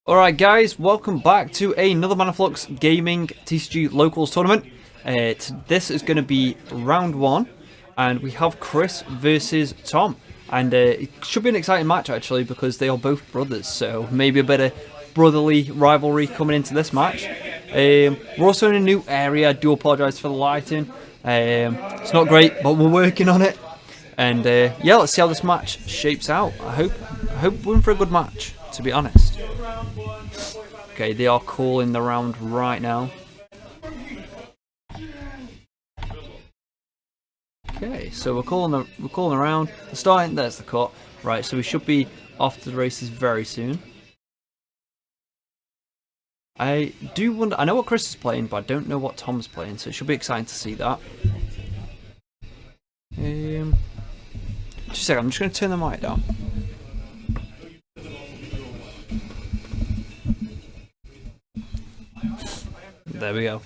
Alright guys, welcome back to another Manaflux Gaming TCG Locals tournament. This is going to be round 1, and we have Chris versus Tom. And it should be an exciting match actually, because they are both brothers, so maybe a bit of brotherly rivalry coming into this match. We're also in a new area. I do apologise for the lighting. It's not great, but we're working on it. And yeah, let's see how this match shapes out. I hope we're in for a good match, to be honest. Okay, they are calling the round right now. Okay, so we're calling around. We're starting. There's the cut. Right, so we should be off to the races very soon. I do wonder. I know what Chris is playing, but I don't know what Tom's playing. So it should be exciting to see that. Just a second. I'm just going to turn the mic down. There we go.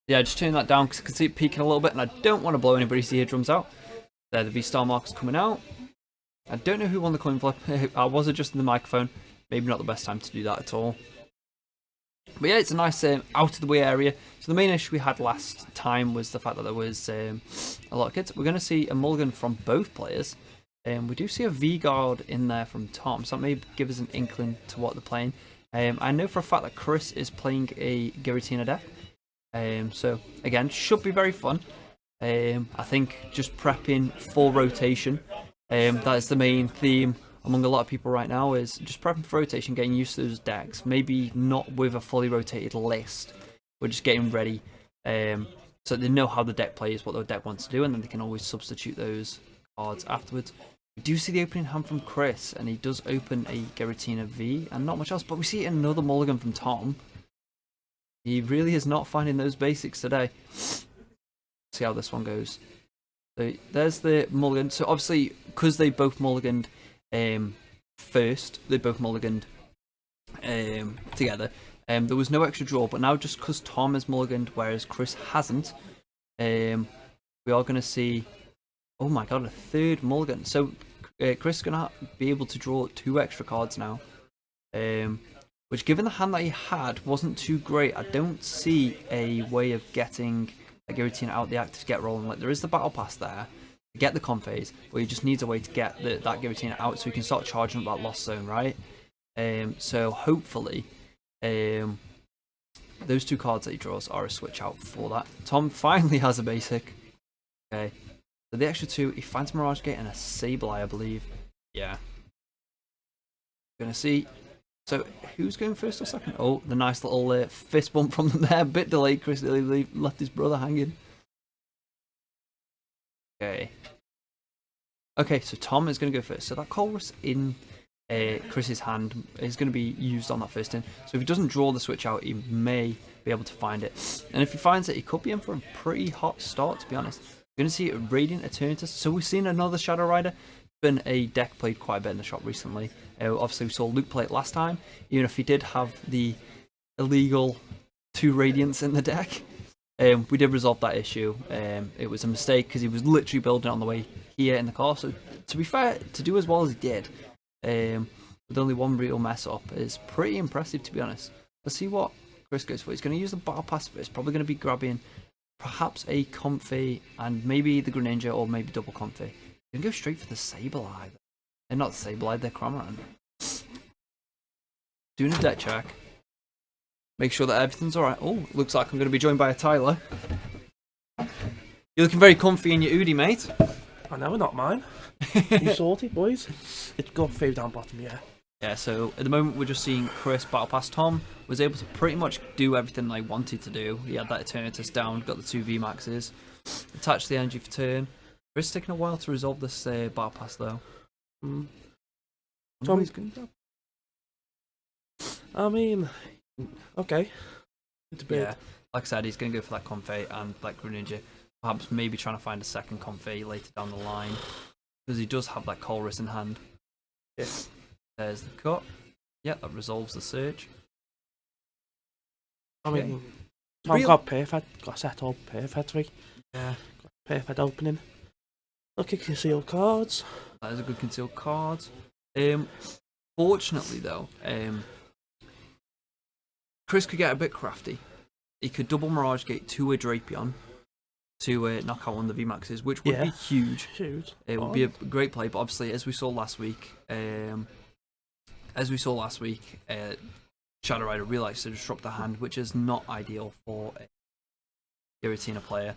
Yeah, just turn that down because I can see it peaking a little bit, and I don't want to blow anybody's eardrums out. There, the Vstar marker's coming out. I don't know who won the coin flip. I was adjusting the microphone. Maybe not the best time to do that at all. But yeah, it's a nice out of the way area. So the main issue we had last time was the fact that there was a lot of kids. We're going to see a mulligan from both players. We do see a V-Guard in there from Tom, so that may give us an inkling to what they're playing. I know for a fact that Chris is playing a Giratina deck. So again, should be very fun. I think just prepping for rotation. That is the main theme among a lot of people right now, is just prepping for rotation, getting used to those decks. Maybe not with a fully rotated list. We're just getting ready, so they know how the deck plays, what the deck wants to do, and then they can always substitute those cards afterwards. We do see the opening hand from Chris, and he does open a Giratina V, and not much else. But we see another mulligan from Tom. He really is not finding those basics today. See how this one goes. So there's the mulligan. So obviously, because they both mulliganed first, they both mulliganed together. There was no extra draw, but now just because Tom has mulliganed, whereas Chris hasn't, we are going to see, oh my god, a third mulligan. So Chris is going to be able to draw 2 extra cards now. Which, given the hand that he had, wasn't too great. I don't see a way of getting a Giratina out the active to get rolling. Like, there is the battle pass there to get the Conphase, but he just needs a way to get that Giratina out so he can start charging up that lost zone, right? So hopefully, those 2 cards that he draws are a switch out for that. Tom finally has a basic. Okay, so the extra 2, he finds Mirage Gate and a Sableye, I believe. Yeah. Gonna see. So, who's going first or second? Oh, the nice little fist bump from them there. A bit delayed. Chris nearly left his brother hanging. Okay. Okay, so Tom is going to go first. So that Colress in Chris's hand is going to be used on that first in. So if he doesn't draw the switch out, he may be able to find it. And if he finds it, he could be in for a pretty hot start, to be honest. We're going to see a Radiant Eternatus. So we've seen another Shadow Rider. Been a deck played quite a bit in the shop recently. Obviously we saw Luke play it last time, even if he did have the illegal 2 Radiants in the deck. We did resolve that issue. It was a mistake because he was literally building on the way here in the car. So to be fair, to do as well as he did, with only 1 real mess up, is pretty impressive, to be honest. Let's see what Chris goes for. He's going to use the battle pass first. Probably going to be grabbing perhaps a Comfy and maybe the Greninja, or maybe double Comfy. You can go straight for the Sableye. They're not the Sableye, they're Cramorant. Doing a deck check. Make sure that everything's alright. Oh, looks like I'm going to be joined by a Tyler. You're looking very comfy in your Udi, mate. I know, not mine. You sorted, boys? It's got 5 down bottom, yeah. Yeah, so at the moment we're just seeing Chris battle pass Tom. Was able to pretty much do everything they wanted to do. He had that Eternatus down, got the 2 VMAXs. Attached the energy for turn. It's taking a while to resolve this battle pass, though. Tom, I mean, okay. Yeah, like I said, he's going to go for that Comfey and that Greninja. Perhaps maybe trying to find a second Comfey later down the line, because he does have that Colress in hand. Yeah. There's the cut. Yeah, that resolves the search. I mean, Tom got perfect, got set up perfectly. Yeah. Got perfect opening. Look at concealed cards. That is a good concealed card. Fortunately, though, Chris could get a bit crafty. He could double Mirage Gate to a Drapion to knock out one of the VMAXs, which would be huge. Huge. It would be a great play, but obviously, as we saw last week, Shadow Rider realised to disrupt the hand, which is not ideal for a Giratina player.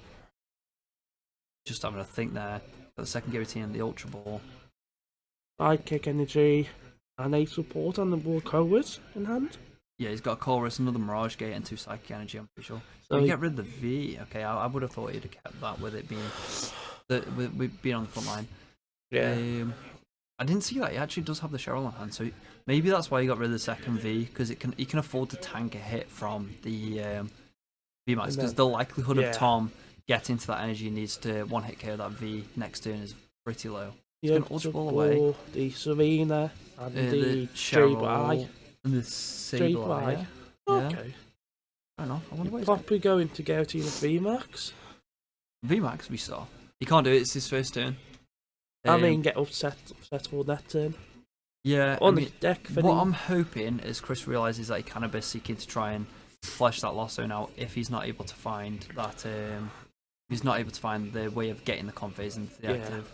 Just having a think there. Got the second Giratina, the Ultra Ball. Sidekick energy and a support on the World Covers in hand. Yeah, he's got a Chorus, another Mirage Gate, and 2 Psychic Energy, I'm pretty sure. So you get rid of the V. Okay, I would have thought he'd have kept that with it being being on the front line. Yeah. I didn't see that. He actually does have the Cheryl on hand, so maybe that's why he got rid of the second V, because he can afford to tank a hit from the VMAX, because the likelihood of Tom getting to that energy needs to one-hit KO that V next turn is pretty low. He's going to Ultra Ball away. The Serena and the Cheryl and the Sableye. Okay. I don't know. I wonder what Probably going to Giratina VMAX. VMAX Vstar. He can't do it. It's his first turn. I mean, get upset for that turn. Yeah. On the deck. What I'm hoping is Chris realises that he can be seeking to try and flesh that lost zone out if he's not able to find that. He's not able to find the way of getting the conf phase into the active.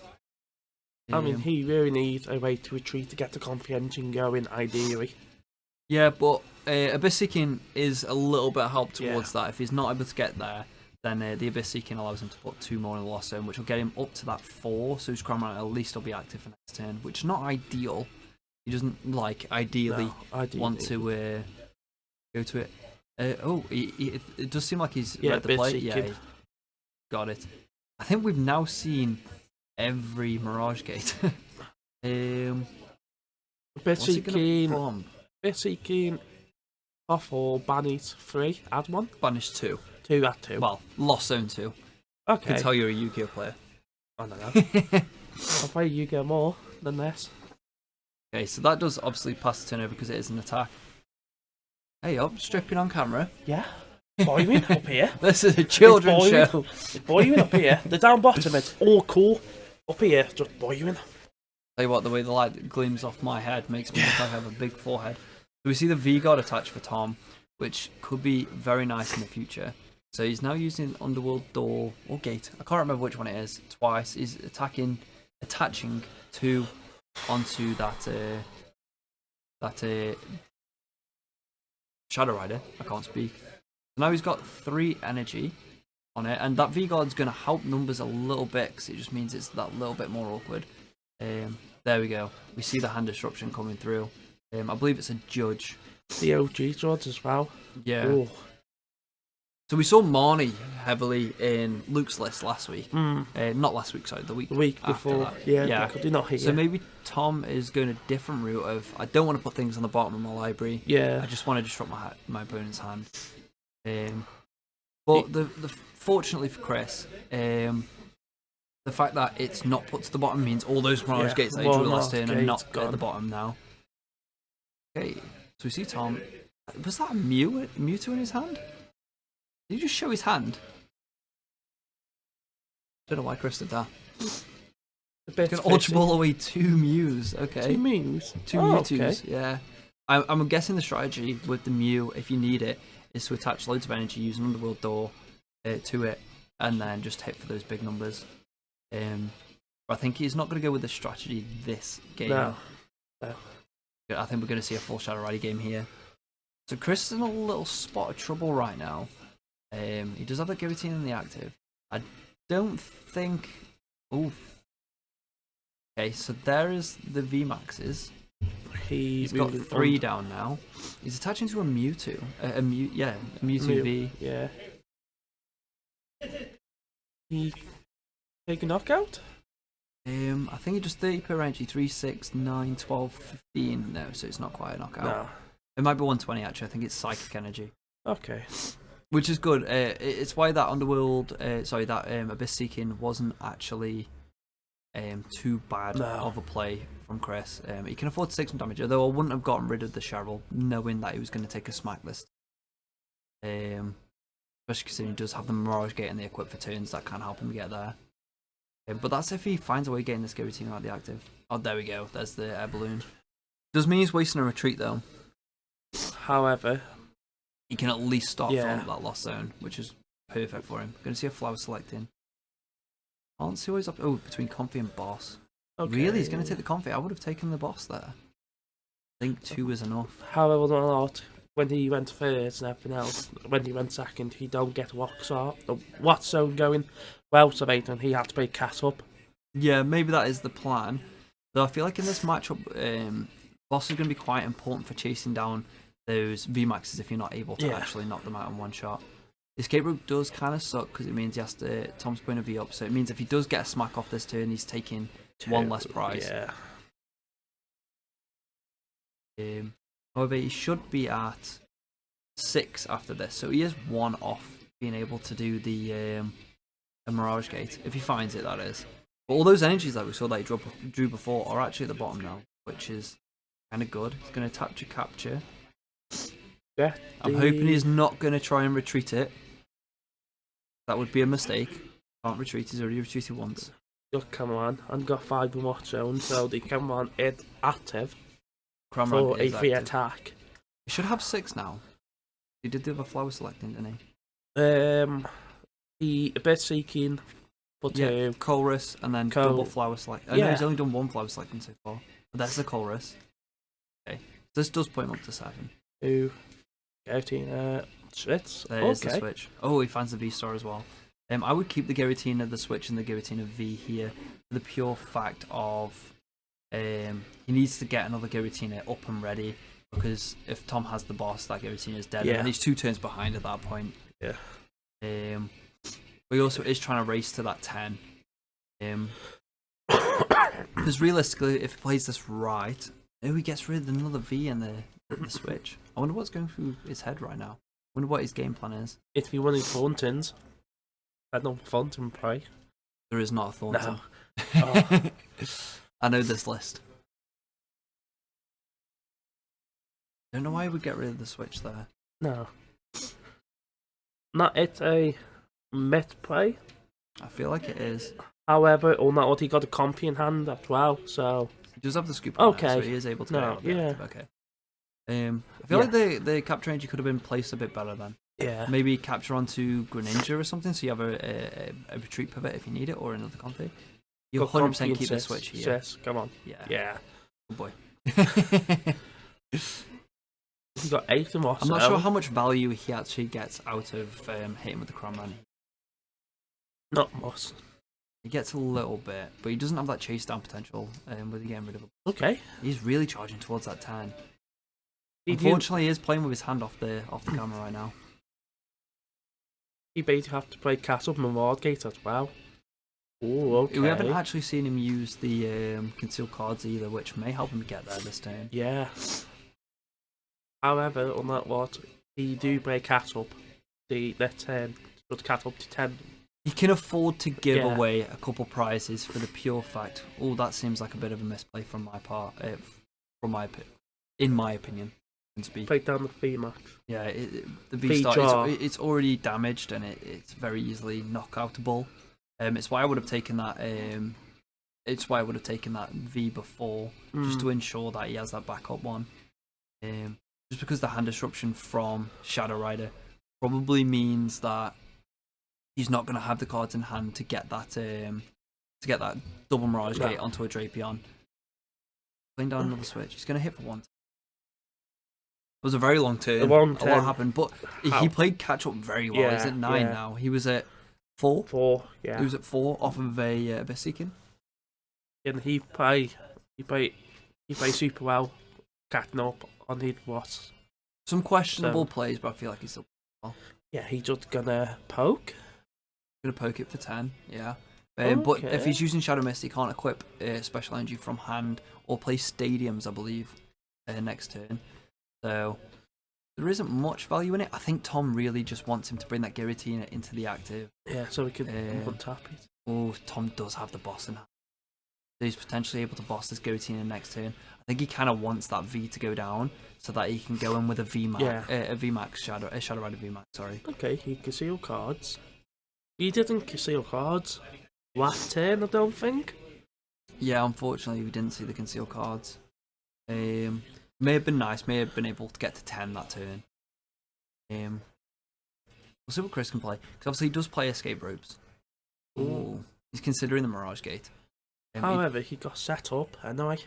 I mean, he really needs a way to retreat to get the conf engine going, ideally. Yeah, but Abyss Seeking is a little bit of help towards that. If he's not able to get there, then the Abyss Seeking allows him to put 2 more in the lost zone, which will get him up to that 4, so his Crown Runner at least will be active for next turn, which is not ideal. He doesn't, ideally want to go to it. It does seem like he's read the play. Yeah, he got it. I think we've now seen every Mirage Gate. Abyss Seeking off or banish 3, add 1? Banish 2. 2, add 2. Well, Lost Zone 2. Okay. I can tell you're a Yu-Gi-Oh player. I don't know. I'll play Yu-Gi-Oh more than this. Okay, so that does obviously pass the turn over because it is an attack. Hey up, stripping on camera. Yeah. Boiling up here. This is a children's show. It's boiling up here. The down bottom, it's all cool. Up here, just boiling. Tell you what, the way the light gleams off my head makes me look like I have a big forehead. So we see the V-Guard attached for Tom, which could be very nice in the future. So he's now using Underworld Door or Gate. I can't remember which one it is. Twice. He's attaching 2 onto that Shadow Rider. I can't speak. So now he's got 3 energy on it, and that V-Guard's going to help numbers a little bit because it just means it's that little bit more awkward. There we go. We see the hand disruption coming through. I believe it's a Judge. The OG Judge as well. Yeah. Ooh. So we saw Marnie heavily in Luke's list last week. Not last week, sorry, the week before. That. Yeah. Could he not hit so maybe Tom is going a different route of, I don't want to put things on the bottom of my library. Yeah. I just want to disrupt my opponent's hand. But fortunately for Chris, the fact that it's not put to the bottom means all those Mirage Gates that he drew last turn are not at the bottom now. Okay, so we see Tom. Was that a Mewtwo in his hand? Did he just show his hand? Don't know why Chris did that. Can Ultra Ball away 2 Mews. Okay. 2 Mews? 2 Mewtwo's, yeah. I'm guessing the strategy with the Mew, if you need it, is to attach loads of energy using Underworld Door to it, and then just hit for those big numbers. But I think he's not going to go with the strategy this game. No. I think we're going to see a full Shadow Rider game here. So Chris is in a little spot of trouble right now. He does have the Giratina in the active. I don't think... Ooh. Okay, so there is the VMAXs. He's got 3 down now. He's attaching to a Mewtwo. A Mewtwo V. Yeah. He take a knockout? I think he does 30 per energy. 3, 6, 9, 12, 15. No, so it's not quite a knockout. No. It might be 120 actually. I think it's Psychic Energy. Okay. Which is good. It's why that Underworld, that Abyss Seeking wasn't actually too bad of a play from Chris. He can afford to take some damage, although I wouldn't have gotten rid of the Cheryl knowing that he was going to take a smack list. Especially considering he does have the Mirage Gate and the equip for turns that can help him get there. But that's if he finds a way of getting this Giratina out the active. Oh, there we go. There's the air balloon. Does mean he's wasting a retreat though. However, he can at least start filling up that lost zone, which is perfect for him. Going to see a flower selecting. I don't see what he's up. Oh, between Comfy and Boss. Okay. Really? He's going to take the Comfy? I would have taken the Boss there. I think 2 is enough. However, not when he went first and everything else. When he went second, he don't get what zone going well to mate, and he had to play cat up. Yeah, maybe that is the plan. Though I feel like in this matchup, Boss is going to be quite important for chasing down those VMAXs if you're not able to actually knock them out in one shot. Escape route does kind of suck because it means he has to Tom's putting a V up, so it means if he does get a smack off this turn, he's taking 1 less prize. Yeah. However, he should be at 6 after this, so he is 1 off being able to do the Mirage Gate if he finds it. That is. But all those energies that we saw that he drew before are actually at the bottom now, which is kind of good. He's going to tap to capture. Yeah. I'm hoping he's not going to try and retreat it. That would be a mistake. Can't retreat, he's already retreated once. Look, come on, I've got 5 in what zone, so the come on is active Cramran for a free attack. He should have 6 now. He did the other flower selecting, didn't he? He a bit seeking, but Colress and then double flower select. I know he's only done 1 flower selecting so far, but that's the Colress. Okay, this does put him up to 7. 2, Giratina, switch. There's the switch. Oh, he finds the Vstar as well. I would keep the Giratina, the switch, and the Giratina V here for the pure fact of he needs to get another Giratina up and ready, because if Tom has the boss, that Giratina is dead, and he's 2 turns behind at that point. Yeah. But he also is trying to race to that 10. Because realistically, if he plays this right, he gets rid of another V in the switch. I wonder what's going through his head right now. I wonder what his game plan is. If he wanted Thorntons, I don't Thornton play. There is not a Thornton. No. Oh. I know this list. Don't know why he would get rid of the switch there. No. Not it a met play. I feel like it is. However, or not what he got a compy in hand as well, so he does have the scoop on there, so he is able to get out okay. I feel like the capture energy could have been placed a bit better then. Yeah. Maybe capture onto Greninja or something, so you have a retreat pivot if you need it, or another compy. You'll 100% keep the switch here. Yes, come on. Yeah. Good boy. He got 8 and what? I'm not sure how much value he actually gets out of hitting with the Cramran. Not much. He gets a little bit, but he doesn't have that chase down potential with getting rid of it. Okay. He's really charging towards that 10. Unfortunately, he is playing with his hand off the camera right now. He basically have to play Castle and Ward Gate as well. Oh, okay. We haven't actually seen him use the concealed cards either, which may help him get there this turn. Yeah. However, on that what, he do play cat up. That 10, put cat up to 10. He can afford to give away a couple prizes for the pure fact. Oh, that seems like a bit of a misplay from my part. In my opinion. Play down the VMAX. Yeah, the Vstar, it's already damaged and it's very easily knockoutable. It's why I would have taken that. It's why I would have taken that V before, just to ensure that he has that backup one. Just because the hand disruption from Shadow Rider probably means that he's not going to have the cards in hand to get that double Mirage Gate onto a Drapion. Playing down another switch. He's going to hit for 1. It was a very long turn. A lot happened, but he played catch up very well. He's at 9 now. He was at 4. 4, yeah. He was at 4 off of a Seeking. And he played super well, catching up on his boss. Some questionable plays, but I feel like he's still well. Yeah, he's just gonna poke. Gonna poke it for 10, yeah. But if he's using Shadow Mist, he can't equip special energy from hand or play stadiums, I believe, next turn. So there isn't much value in it. I think Tom really just wants him to bring that Giratina into the active. Yeah, so we can untap it. Oh, Tom does have the boss in hand. So he's potentially able to boss this Giratina next turn. I think he kind of wants that V to go down so that he can go in with a VMAX, a VMAX Shadow Rider VMAX. Sorry. Okay, he conceal cards. He didn't conceal cards last turn, I don't think. Yeah, unfortunately, we didn't see the conceal cards. May have been nice. May have been able to get to 10 that turn. We'll see what Chris can play, because obviously he does play escape ropes. Ooh, he's considering the Mirage Gate. However, he got set up anyway.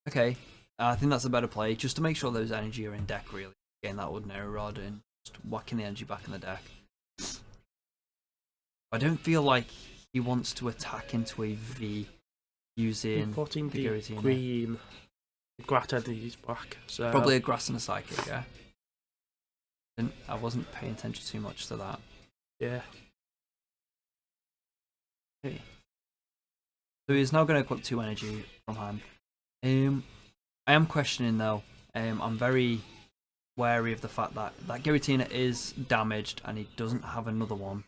Okay, I think that's a better play, just to make sure those energy are in deck, really. Getting that ordinary rod and just whacking the energy back in the deck. I don't feel like he wants to attack into a V using putting the Giratina. green grass energies back. So Probably a grass and a psychic, yeah. I wasn't paying attention too much to that. yeah. Okay. So he's now going to equip 2 energy from hand. I am questioning though. I'm very wary of the fact that Giratina is damaged and he doesn't have another one.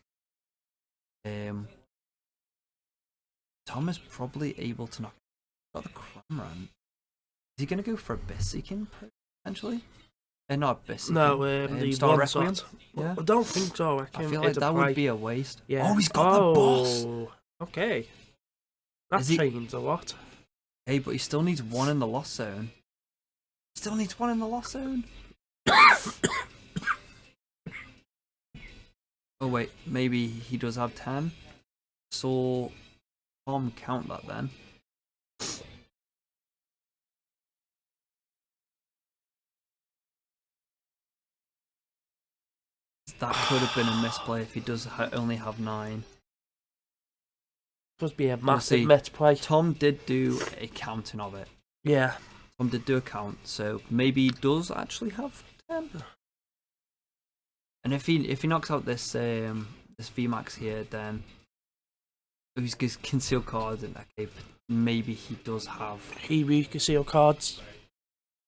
Tom is probably able to knock out the Cramran. Is he going to go for Abyss Seeking potentially? Not Abyss Seeking. No, the Star one Requiem. shot. Yeah. I don't think so. I feel like that would be a waste. Yeah. Oh, he's got the boss. Okay. That changed a lot. Hey, but he still needs 1 in the lost zone. Still needs 1 in the lost zone. Oh wait, maybe he does have 10. So Tom count that then. That could have been a misplay if he does only have 9. Supposed to be a massive misplay. Tom did do a counting of it. Yeah. Tom did do a count, so maybe he does actually have 10. And if he knocks out this this VMAX here, then he's concealed cards in that case. Maybe he does have. He reconceal cards.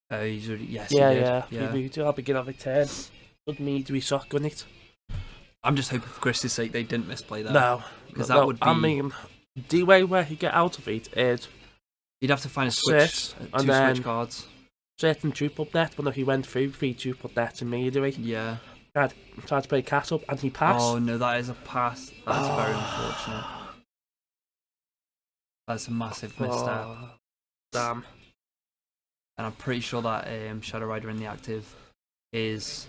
He's already, yes, Yeah, he did. He did. I'll begin every turn. Doesn't need to be shotgun it. I'm just hoping for Chris's sake they didn't misplay that. No, because that would be. I mean, the way where he get out of it is you'd have to find a switch, and two then switch cards. Certain triple net, but no, he went through 3 triple nets immediately. Yeah. Tried to play cat up and he passed. Oh no, that is a pass. That's very unfortunate. That's a massive misstep. Damn. And I'm pretty sure that Shadow Rider in the active is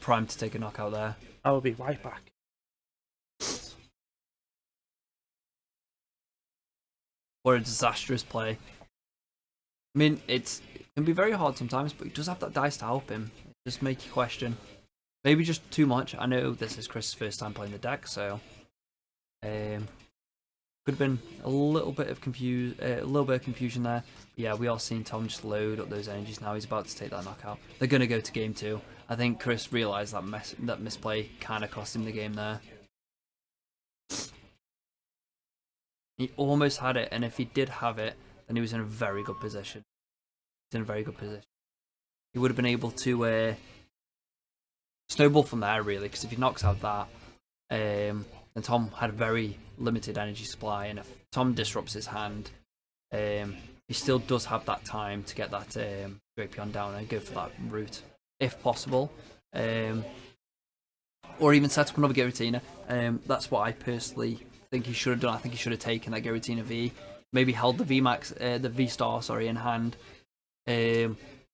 primed to take a knockout there. I will be right back. Or a disastrous play. I mean, it can be very hard sometimes, but he does have that dice to help him. Just make you question. Maybe just too much. I know this is Chris's first time playing the deck, so could have been a little bit of confusion there. But yeah, we are seeing Tom just load up those energies now. He's about to take that knockout. They're gonna go to game 2. I think Chris realised that misplay kind of cost him the game there. He almost had it, and if he did have it, then he was in a very good position. He's in a very good position. He would have been able to snowball from there, really, because if he knocks out that, then Tom had a very limited energy supply, and if Tom disrupts his hand, he still does have that time to get that Drapion down and go for that route, if possible. Or even set up another Giratina. That's what I personally think he should have done. I think he should have taken that Giratina V, maybe held the VMAX, the Vstar, sorry, in hand.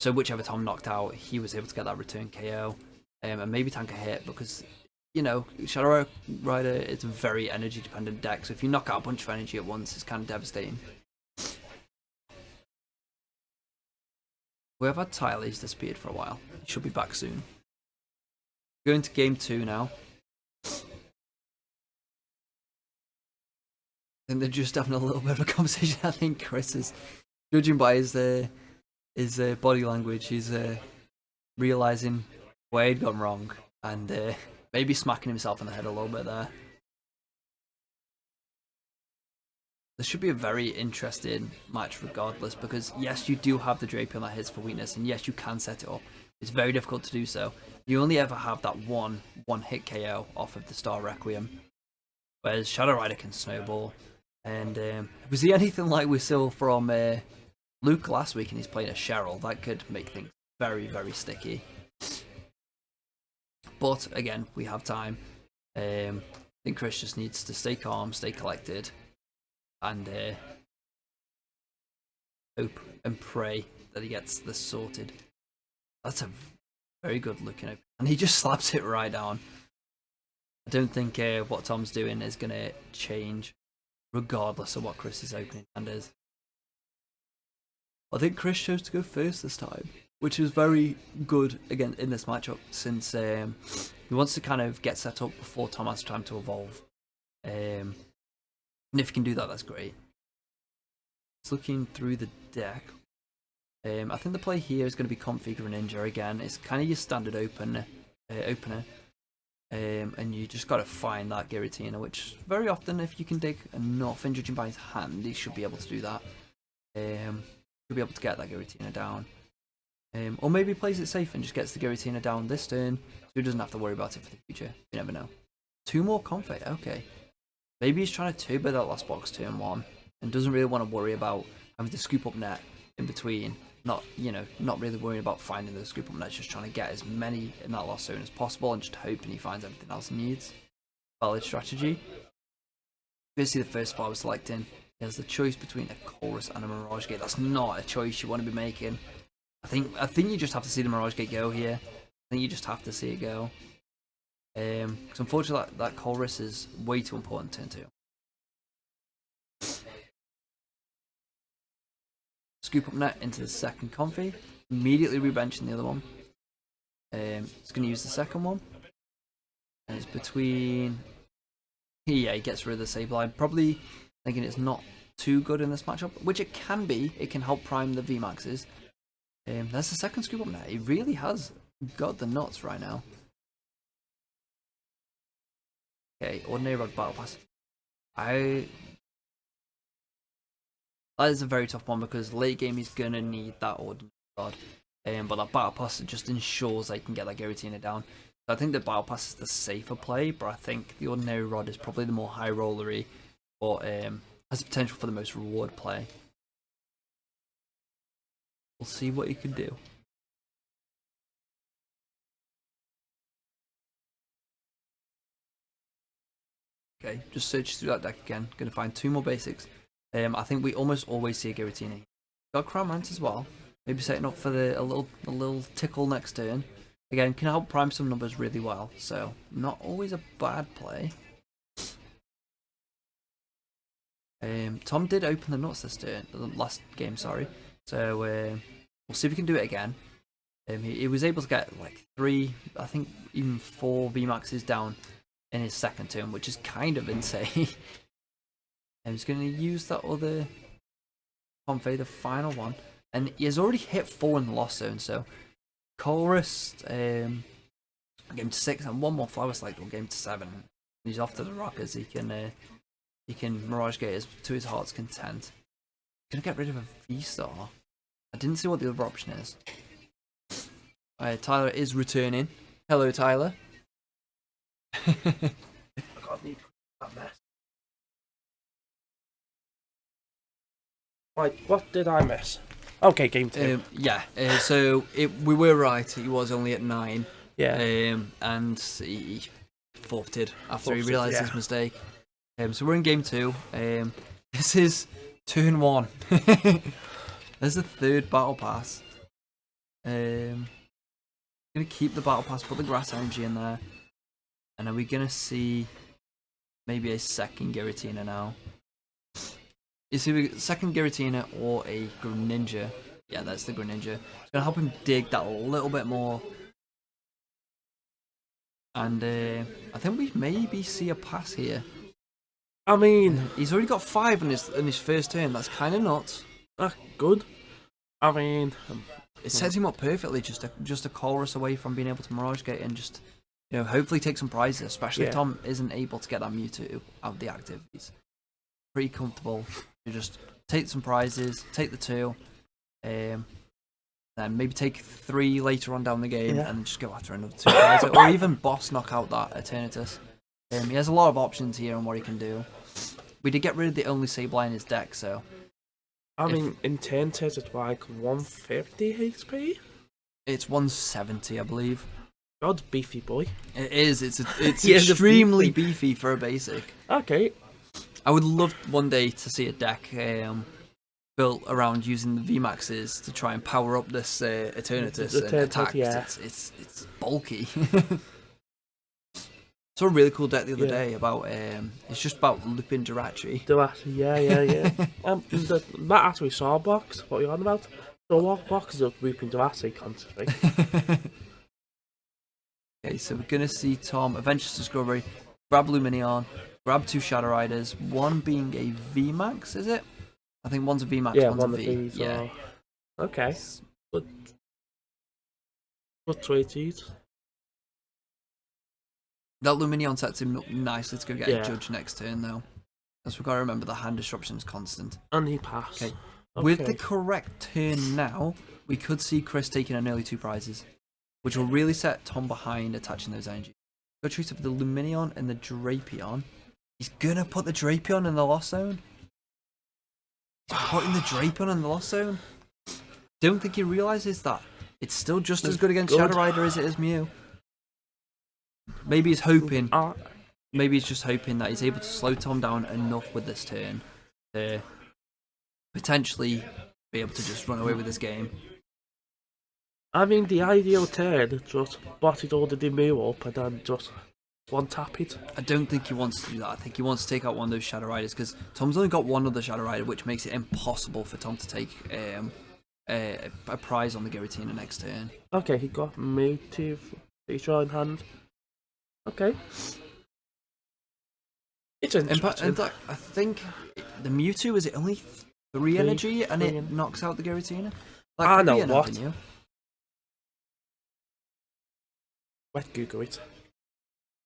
So whichever Tom knocked out, he was able to get that return KO, and maybe tank a hit, because you know Shadow Rider, it's a very energy dependent deck. So if you knock out a bunch of energy at once, it's kind of devastating. We have had Tyler's disappeared for a while. He should be back soon. Going to game 2 now. I think they're just having a little bit of a conversation. I think Chris is, judging by his body language, he's realising where he'd gone wrong and maybe smacking himself on the head a little bit there. This should be a very interesting match regardless, because yes, you do have the Drapion that hits for weakness, and yes, you can set it up. It's very difficult to do so. You only ever have that one hit KO off of the Star Requiem, whereas Shadow Rider can snowball. And was he anything like we saw from Luke last week and he's playing a Cheryl? That could make things very, very sticky. But again, we have time. I think Chris just needs to stay calm, stay collected, and hope and pray that he gets this sorted. That's a Very good looking open. And he just slaps it right down. I don't think what Tom's doing is going to change, regardless of what Chris's opening hand is. I think Chris chose to go first this time, which is very good again in this matchup, since he wants to kind of get set up before Tom has time to evolve. And if he can do that, that's great. Just looking through the deck, I think the play here is going to be Configure Ninja again. It's kind of your standard opener. And you just got to find that Giratina, which very often, if you can dig enough, and judging by his hand, he should be able to do that. Should be able to get that Giratina down. Or maybe he plays it safe and just gets the Giratina down this turn, so he doesn't have to worry about it for the future. You never know. 2 more Config, okay. Maybe he's trying to turbo that last box turn 1, and doesn't really want to worry about having to scoop up net in between. Not really worrying about finding the scoop up net, just trying to get as many in that last zone as possible, and just hoping he finds everything else he needs. Valid strategy. You see the first spot I was selecting. He has the choice between a Chorus and a Mirage Gate. That's not a choice you want to be making. I think you just have to see the Mirage Gate go here. I think you just have to see it go. Because unfortunately that Chorus is way too important turn 2. Scoop up net into the second Comfy. Immediately rebenching the other one. It's going to use the second one. And it's between... Yeah, he gets rid of the Sableye. Probably thinking it's not too good in this matchup, which it can be. It can help prime the VMAXs. That's the second scoop up net. He really has got the nuts right now. Okay, Ordinary Rod Battle Pass. That is a very tough one, because late game he's gonna need that Ordinary Rod. But that Battle Pass just ensures they can get that Giratina down. So I think the Battle Pass is the safer play, but I think the Ordinary Rod is probably the more high rollery, but has the potential for the most reward play. We'll see what he can do. Okay, just search through that deck again. Gonna find 2 more basics. I think we almost always see a Giratina. Got Crown Mant as well. Maybe setting up for a little tickle next turn. Again, can help prime some numbers really well. So not always a bad play. Tom did open the nuts this turn, last game, sorry. So we'll see if we can do it again. He was able to get like 3, I think even 4 VMAXs down in his second turn, which is kind of insane. And he's going to use that other Config, the final one. And he has already hit 4 in the lost zone, so Chorus, game to 6, and 1 more Flower Select or game to 7. He's off to the Rockers. He can Mirage Gate us to his heart's content. He's going to get rid of a Vstar. I didn't see what the other option is. Tyler is returning. Hello, Tyler. I can't need that mess. Right, what did I miss? Okay, game 2. Yeah, so we were right. He was only at 9. Yeah. And he forfeited after he realised his mistake. So we're in game 2. This is turn 1. There's the 3rd battle pass. Gonna keep the battle pass, put the grass energy in there. And are we gonna see maybe a second Giratina now? Is it a second Giratina or a Greninja? Yeah, that's the Greninja. It's gonna help him dig that a little bit more. And I think we maybe see a pass here. I mean, he's already got 5 in his first turn. That's kind of nuts. That's good. I mean, it sets him up perfectly. Just a Chorus away from being able to Mirage Gate and just, hopefully take some prizes. Especially if Tom isn't able to get that Mewtwo out of the active. He's pretty comfortable. You just take some prizes, take the 2, then maybe take 3 later on down the game, and just go after another 2 prizes, or even boss knock out that Eternatus. He has a lot of options here on what he can do. We did get rid of the only Sableye in his deck, so... I mean, in Eternatus it's like 150 HP? It's 170, I believe. God, beefy boy. It is, it's extremely beefy for a basic. Okay. I would love one day to see a deck built around using the VMAXs to try and power up this Eternatus and attack. Yeah. It's bulky. Saw a really cool deck the other day about it's just about looping Jirachi. Yeah. That actually saw box. What are you on about? So what boxes of looping Jirachi constantly? Okay, so we're gonna see Tom Adventures Discovery grab Luminion, grab 2 Shadow Riders, one being a VMAX, is it? I think one's a VMAX, Yeah, one's one a of V. these. Yeah. Okay. What tweeted? That Luminion sets him up nicely to go get a Yeah. judge next turn, though. That's we've got to remember the hand disruption is constant. And he passed. Okay. With the correct turn now, we could see Chris taking an early 2 prizes, which will really set Tom behind attaching those energies. Go choose for the Luminion and the Drapion. He's gonna put the Drapion in the lost zone. He's putting the Drapion in the lost zone. Don't think he realizes that it's still just as good against Shadow Rider as it is Mew. Maybe he's hoping. Maybe he's just hoping that he's able to slow Tom down enough with this turn to potentially be able to just run away with this game. I mean, the ideal turn is just botted all the Mew up and then just one tap it. I don't think he wants to do that. I think he wants to take out one of those Shadow Riders because Tom's only got one other Shadow Rider, which makes it impossible for Tom to take a prize on the Giratina next turn. Okay, he got Mew to feature in hand. Okay. It's interesting. In fact, I think the Mewtwo, is it only 3 energy and it knocks out the Giratina? Like, I know what. Let's Google it.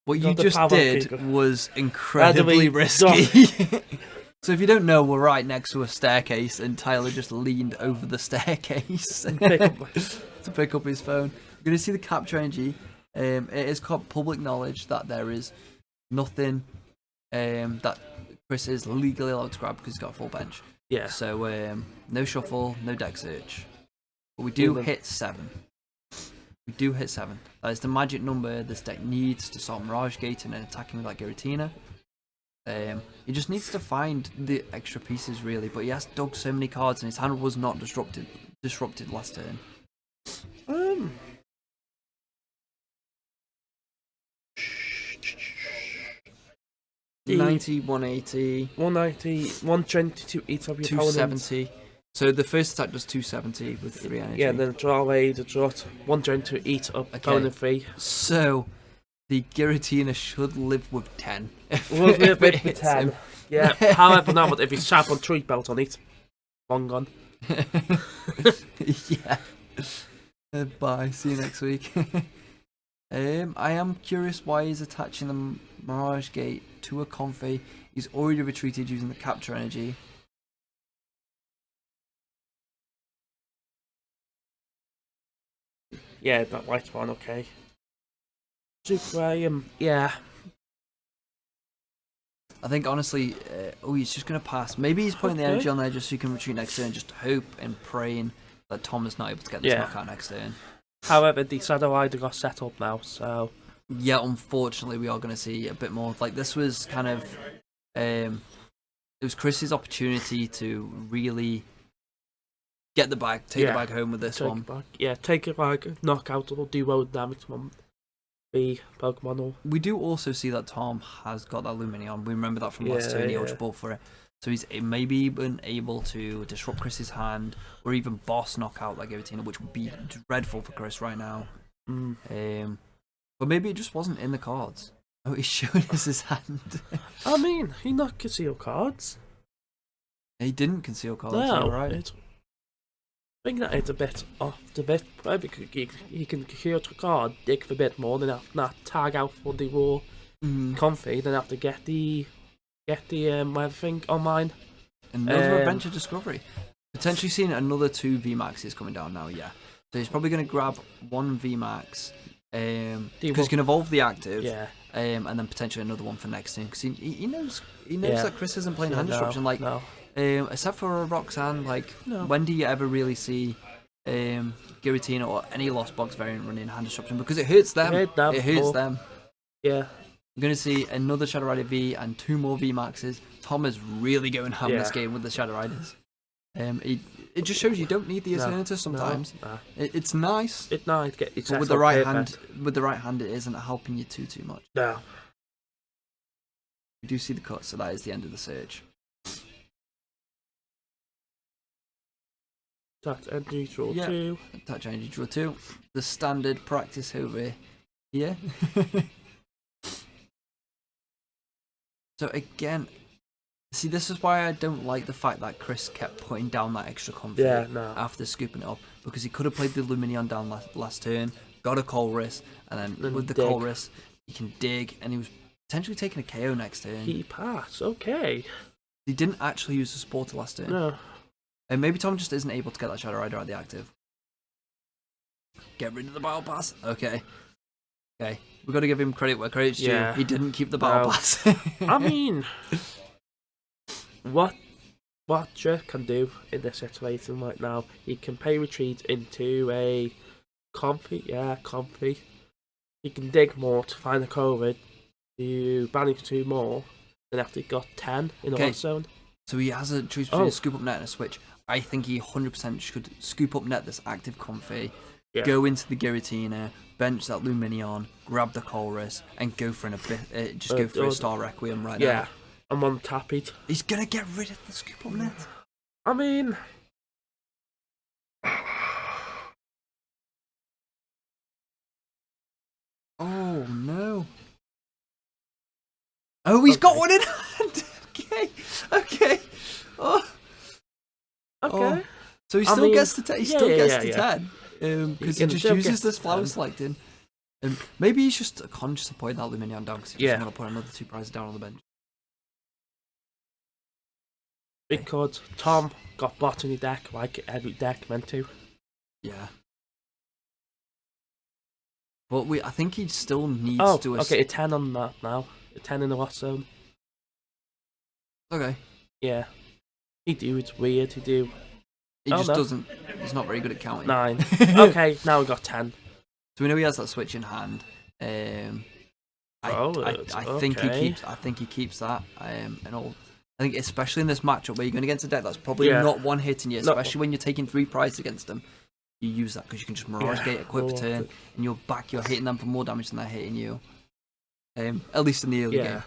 What you just did was incredibly risky. So if you don't know, we're right next to a staircase and Tyler just leaned over the staircase to pick up his phone. You're going to see the capture energy. It is public knowledge that there is nothing that Chris is legally allowed to grab because he's got a full bench. Yeah. So no shuffle, no deck search. But we do hit 7. We do hit 7. That is the magic number this deck needs to start Mirage Gating and attacking with that Giratina. He just needs to find the extra pieces really, but he has dug so many cards and his hand was not disrupted last turn. 90, 180, 190, 120 to each of your 270. So the first attack does 270 with 3 energy. Yeah, and then draw away the draw 120 to each up opponent 3. So the Giratina should live with 10. Will live with 10. Yeah. However, now if he's sharp on 3 belt on it, long gone. Yeah. Bye. See you next week. I am curious why he's attaching the Mirage Gate to a Comfey. He's already retreated using the capture energy. Yeah, that white one, okay. Super, yeah. I think honestly, he's just going to pass. Maybe he's putting the energy on there just so he can retreat next turn, just hope and praying that Tom is not able to get this knockout next turn. However, the Shadow Rider got set up now, so... Yeah, unfortunately, we are going to see a bit more. Like, this was kind of... it was Chris's opportunity to really get the bag, take the bag home with this one. Take it back, knock out, or do well damage from the Pokemon. We do also see that Tom has got that Luminion. We remember that from last turn, he Ultra Ball for it. So he's maybe even able to disrupt Chris's hand, or even boss knockout like Giratina, which would be dreadful for Chris right now. But maybe it just wasn't in the cards. Oh, he's showing us his hand. I mean, he not conceal cards. He didn't conceal cards. No, right. I think that it's a bit off the bit. Maybe he can conceal the card, dig for a bit more, then have to tag out for the raw Comfey, then have to get the everything on mine. Another Adventure Discovery. Potentially seeing another 2 VMAXs coming down now, yeah. So he's probably going to grab 1 VMAX, because he can evolve the active, and then potentially another one for next turn, because he knows that Chris isn't playing hand disruption, except for Roxanne. When do you ever really see Giratina or any Lost Box variant running hand disruption? Because it hurts them. It hurts them. Yeah. We're going to see another Shadow Rider V and 2 more VMAXs. Tom is really going ham this game with the Shadow Riders. It just shows you don't need the Eternatus sometimes. No. It's nice. It's nice. Get your But with the right hand, it isn't helping you too much. No. You do see the cut, so that is the end of the search. Touch energy draw 2. Touch energy draw 2. The standard practice over here. So again, see, this is why I don't like the fact that Chris kept putting down that extra comfort after scooping it up, because he could have played the Luminion down last turn, got a Colress, and then with the Colress, he can dig, and he was potentially taking a KO next turn. He passed, okay. He didn't actually use the supporter last turn. No. And maybe Tom just isn't able to get that Shadow Rider at the active. Get rid of the Battle Pass. Okay. Okay. We've got to give him credit where credit's due. He didn't keep the Battle Pass. I mean, what Drake can do in this situation right now, he can pay retreat into a comfy. He can dig more to find a COVID, to banish 2 more, then after he got 10 in the hot zone. So he has a choice between a scoop up net and a switch. I think he 100% should scoop up net this active comfy, go into the Giratina, bench that Luminion, grab the Colress, and go for just go for a Star Requiem right now. Yeah, I'm on tap it. He's gonna get rid of the scoop up net. I mean, oh no. Oh, he's got one in hand. Okay. Oh. Okay. So he still gets to 10. He still gets to 10 because he just uses this flower selecting. Maybe he's just conscious of putting that Luminion down because he doesn't want to put another 2 prizes down on the bench. Because Tom got bot in the deck like every deck meant to. Yeah. But I think he still needs to. Okay, a 10 on that now. A 10 in the hot zone. Okay. Yeah. It's weird, he just doesn't, he's not very good at counting. 9. Okay, now we got 10. So we know he has that switch in hand. I think he keeps that. And all. I think especially in this matchup where you're going against a deck that's probably not one hitting you, especially when you're taking 3 prizes against them. You use that because you can just Mirage Gate, equip turn, and you're hitting them for more damage than they're hitting you. At least in the early game.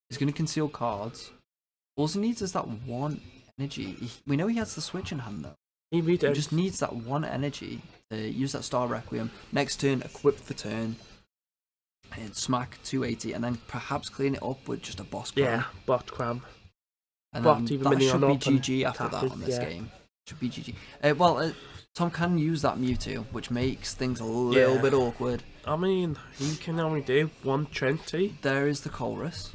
He's going to conceal cards. All he needs is that 1 energy. We know he has the switch in hand though. He just needs that 1 energy to use that Star Requiem. Next turn, equip for turn. And smack 280, and then perhaps clean it up with just a boss cram. Yeah, bot cram. And then that should be GG after that on this game. Should be GG. Tom can use that Mewtwo, which makes things a little bit awkward. I mean, he can only do 120. There is the Colress.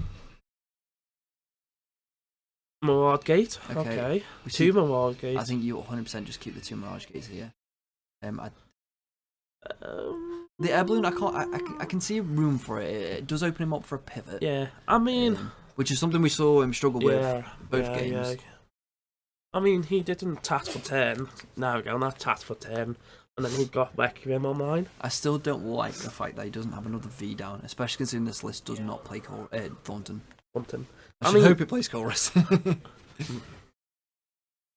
Mirage Gate. Okay. 2 Mirage Gates. I think you 100% just keep the 2 Mirage Gates here. The air balloon, I can see room for it. It does open him up for a pivot. Yeah, I mean, which is something we saw him struggle with both games. Yeah. I mean, he didn't tat for 10. Now we go, not tat for 10. And then he got Requiem on mine. I still don't like the fact that he doesn't have another V down, especially considering this list does not play Thornton. I hope it plays Colress.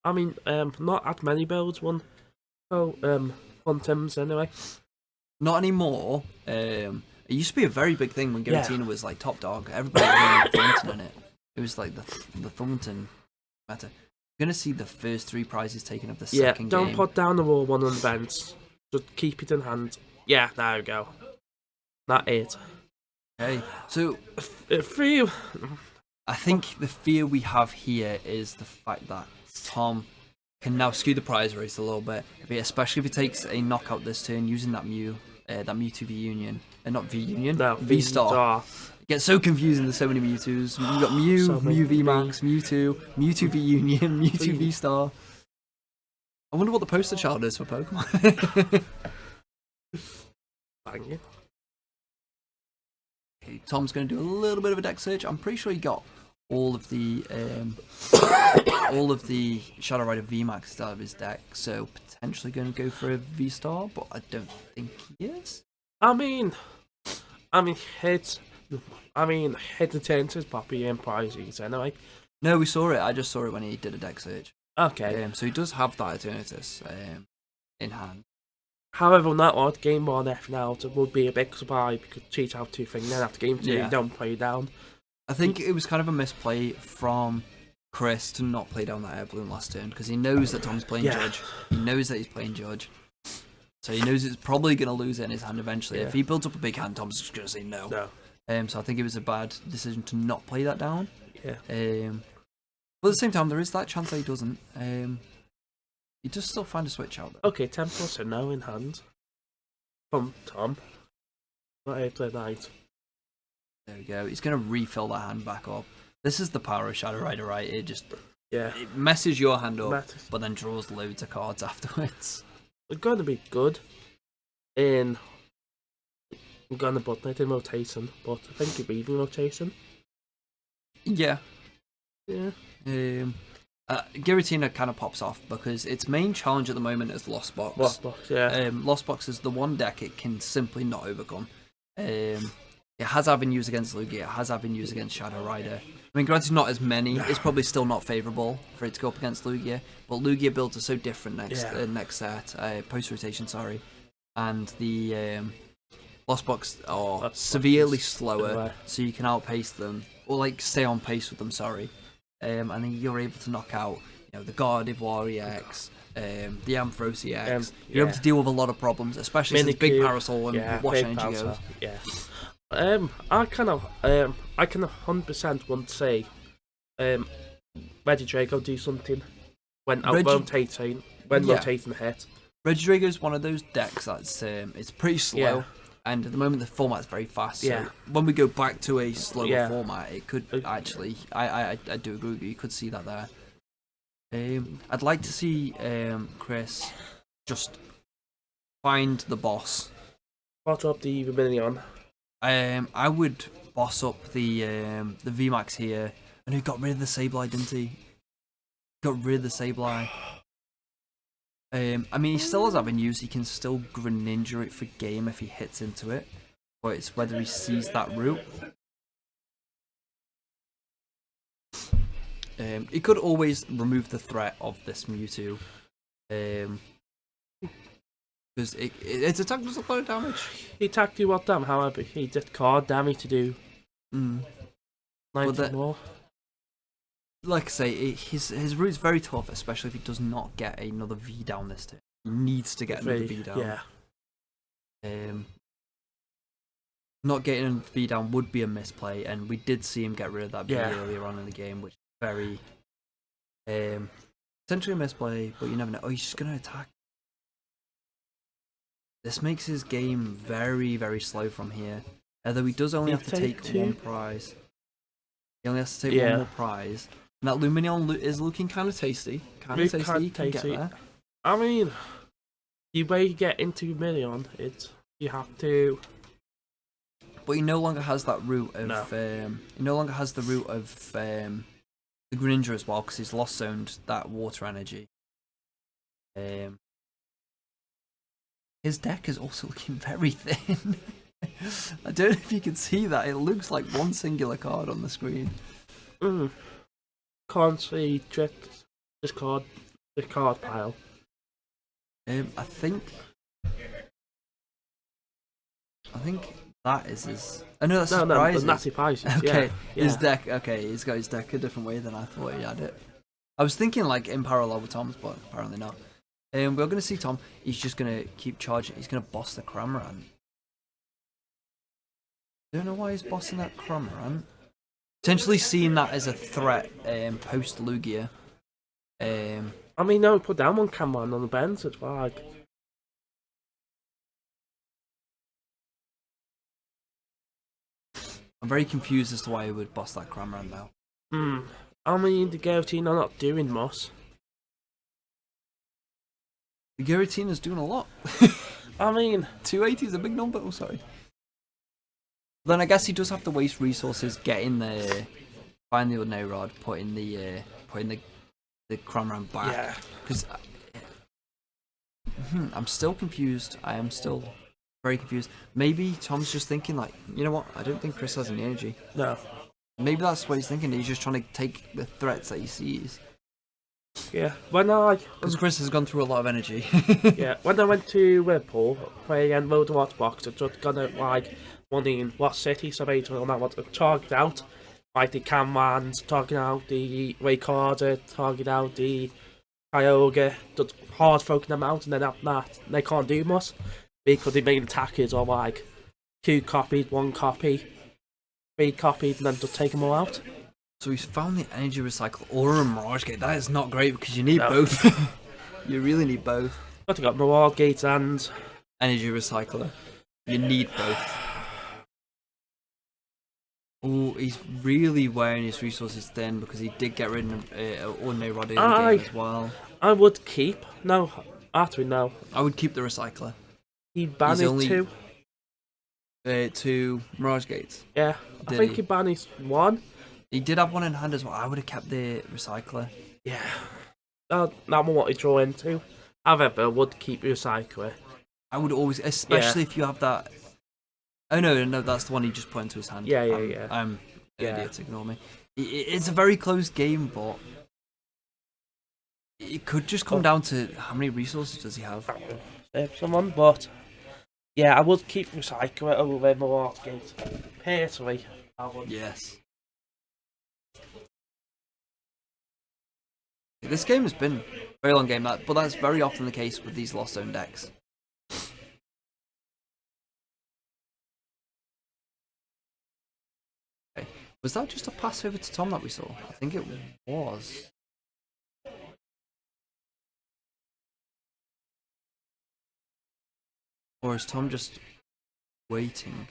I mean, not as many builds won. Thorntons anyway. Not anymore. It used to be a very big thing when Giratina was like top dog. Everybody had Thornton in it. It was like the Thornton meta. You're going to see the first 3 prizes taken of the second game. Don't put down the raw 1 on the bench. Just keep it in hand. Yeah, there we go. That it. Okay, so fear. I think the fear we have here is the fact that Tom can now skew the prize race a little bit, especially if he takes a knockout this turn using that Mewtwo V Union, not V Union, Vstar. It gets so confusing. There's so many Mewtwo's. You've got Mew, Mew VMAX, Mewtwo V Union, Mewtwo Vstar. I wonder what the poster child is for Pokemon. Thank you. Okay, Tom's going to do a little bit of a deck search. I'm pretty sure he got all of the Shadow Rider VMAX out of his deck, so potentially going to go for a V-Star, but I don't think he is. I mean, hesitant is Poppy and prizes anyway. No, we saw it. I just saw it when he did a deck search. Okay. So he does have that Eternatus in hand. However, on that one, game 1 F now, it would be a big surprise because cheat out 2 things. Then after game 2, you don't play down. I think it was kind of a misplay from Chris to not play down that air balloon last turn because he knows that Tom's playing Judge. He knows that he's playing Judge. So he knows it's probably going to lose it in his hand eventually. If he builds up a big hand, Tom's just going to say no. So I think it was a bad decision to not play that down. Yeah. But at the same time, there is that chance that he doesn't. He does still find a switch out there. Okay, 10 plus a no in hand. From Tom. Not 8 to 9. There we go. He's going to refill that hand back up. This is the power of Shadow Rider, right? It just it messes your hand up, but then draws loads of cards afterwards. It's going to be good in... I'm going to button it in rotation, but I think you're reading rotation. Yeah. Yeah. Giratina kind of pops off because its main challenge at the moment is Lost Box. Lost Box, yeah. Lost Box is the one deck it can simply not overcome. It has avenues against Lugia, it has avenues against Shadow Rider. I mean, granted, not as many. It's probably still not favourable for it to go up against Lugia, but Lugia builds are so different next set, post-rotation, sorry. And the Lost Box are severely slower, so you can outpace them, or like stay on pace with them, sorry. And then you're able to knock out, the Gardevoir EX, the Ampharos EX. You're able to deal with a lot of problems, especially since Big Parasol and Wash Energy goes. Yeah. I can 100% want to say, Regidrago do something when rotating the hit. Regidrago is one of those decks that's it's pretty slow. And at the moment, the format's very fast. So when we go back to a slower format, it could actually. I do agree with you. You could see that there. I'd like to see Chris just find the boss. Boss up the Vermilion. I would boss up the VMAX here, and he got rid of the Sableye, didn't he? Got rid of the Sableye. I mean, he still has avenues. He can still Greninja it for game if he hits into it, but it's whether he sees that route. He could always remove the threat of this Mewtwo, because its attack does a lot of damage. He attacked you what damn? However, he did card damage to do 90 more. Like I say, his route's very tough, especially if he does not get another V down this turn. He needs to get another V down. Yeah. Not getting a V down would be a misplay, and we did see him get rid of that V earlier on in the game, which is very potentially a misplay, but you never know. Oh, he's just going to attack. This makes his game very, very slow from here. Although he does only have to take one prize. He only has to take one more prize. And that Lumineon is looking kind of tasty. Kind of tasty, you can get there. I mean, the way you get into Lumineon, you have to... But he no longer has that route of... he no longer has the route of the Greninja as well, because he's lost zoned that water energy. His deck is also looking very thin. I don't know if you can see that. It looks like one singular card on the screen. Can't see this card pile. I think that is his. I know that's surprising. No, that's prices. Okay, his deck. Okay, he's got his deck a different way than I thought he had it. I was thinking like in parallel with Tom's, but apparently not. We're going to see Tom. He's just going to keep charging. He's going to boss the Cramorant. Don't know why he's bossing that Cramorant. Potentially seeing that as a threat post Lugia. I mean, no, put down one Cramorant on the bench. It's like... I'm very confused as to why he would boss that Cramorant now. I mean, the Giratina are not doing much. The Giratina's doing a lot. I mean... 280 is a big number, oh sorry. Then I guess he does have to waste resources getting the... Find the Ordinary Rod, putting the Cramorant back. Yeah. Because... I'm still confused. I am still very confused. Maybe Tom's just thinking like, you know what? I don't think Chris has any energy. No. Maybe that's what he's thinking. He's just trying to take the threats that he sees. Yeah, when I Because Chris has gone through a lot of energy. when I went to Liverpool playing in World of Xbox, I just gonna like wondering what city, so basically on that one, I target out like the Camrans, target out the Recorder, target out the Tioga, just hard focusing them out, and then after that they can't do much because the main attackers are like 2 copies, 1 copy, 3 copies, and then just take them all out. So he's found the energy recycle or a Mirage Gate. That is not great because you need both. You really need both. But I got Mirage Gate and energy recycler. You need both. Oh, he's really wearing his resources thin because he did get rid of ordinary rod in the game as well. I would keep. No, actually no. I would keep the recycler. He banned 2. 2 Mirage Gates. Yeah, I think he banned 1. He did have 1 in hand as well. I would have kept the recycler. Yeah. That one what he draw into. However, I would keep recycler. I would always, especially if you have that. Oh no, that's the one he just put into his hand. Yeah. I'm an idiot, ignore me. It's a very close game, but it could just come down to how many resources does he have. Someone, but yeah, I would keep recycler over Mirage Gate. Personally, I would. Yes. This game has been a very long game, but that's very often the case with these Lost Zone decks. Okay. Was that just a pass over to Tom that we saw? I think it was. Or is Tom just waiting?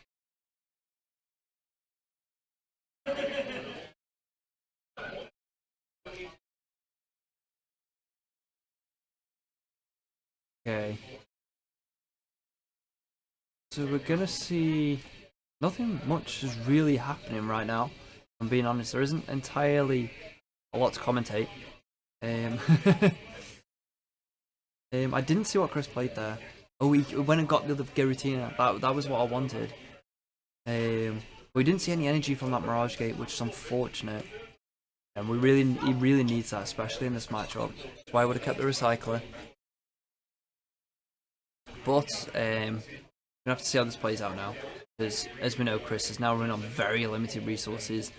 Okay. So we're gonna see nothing much is really happening right now. I'm being honest, there isn't entirely a lot to commentate. I didn't see what Chris played there. Oh, he went and got the other Giratina. That was what I wanted. We didn't see any energy from that Mirage Gate, which is unfortunate. And he really needs that, especially in this matchup. That's why I would have kept the recycler. But we have to see how this plays out now, because as we know, Chris is now running on very limited resources,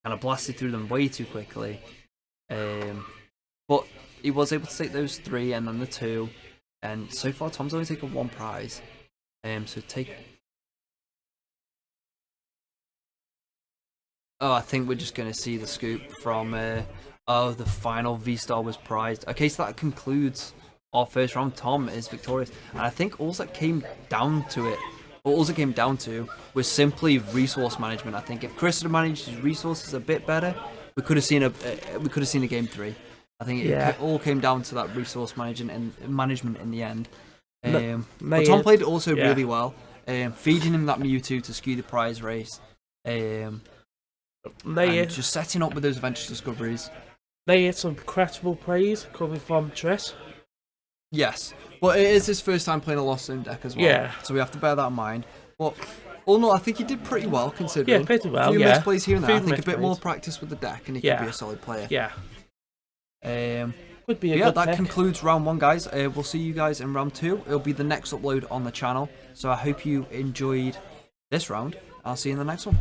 kind of blasted through them way too quickly. But he was able to take those 3 and then the 2, and so far Tom's only taken 1 prize. So take. Oh, I think we're just gonna see the scoop from. Oh, the final Vstar was prized. Okay, so that concludes our first round. Tom is victorious, and I think all that came down to was simply resource management. I think if Chris had managed his resources a bit better, we could have seen a game 3. I think it all came down to that resource management in the end. But Tom played it also really well, feeding him that Mewtwo to skew the prize race, and just setting up with those adventure discoveries. They had some incredible praise coming from Triss. Yes, but it is his first time playing a Lost Zone deck as well. Yeah. So we have to bear that in mind. But all in all, I think he did pretty well considering. Yeah, pretty well. A few misplays here and there. I think a bit more practice with the deck, and he could be a solid player. Yeah. Could be a good that pick. Concludes round 1, guys. We'll see you guys in round 2. It'll be the next upload on the channel. So I hope you enjoyed this round. I'll see you in the next one.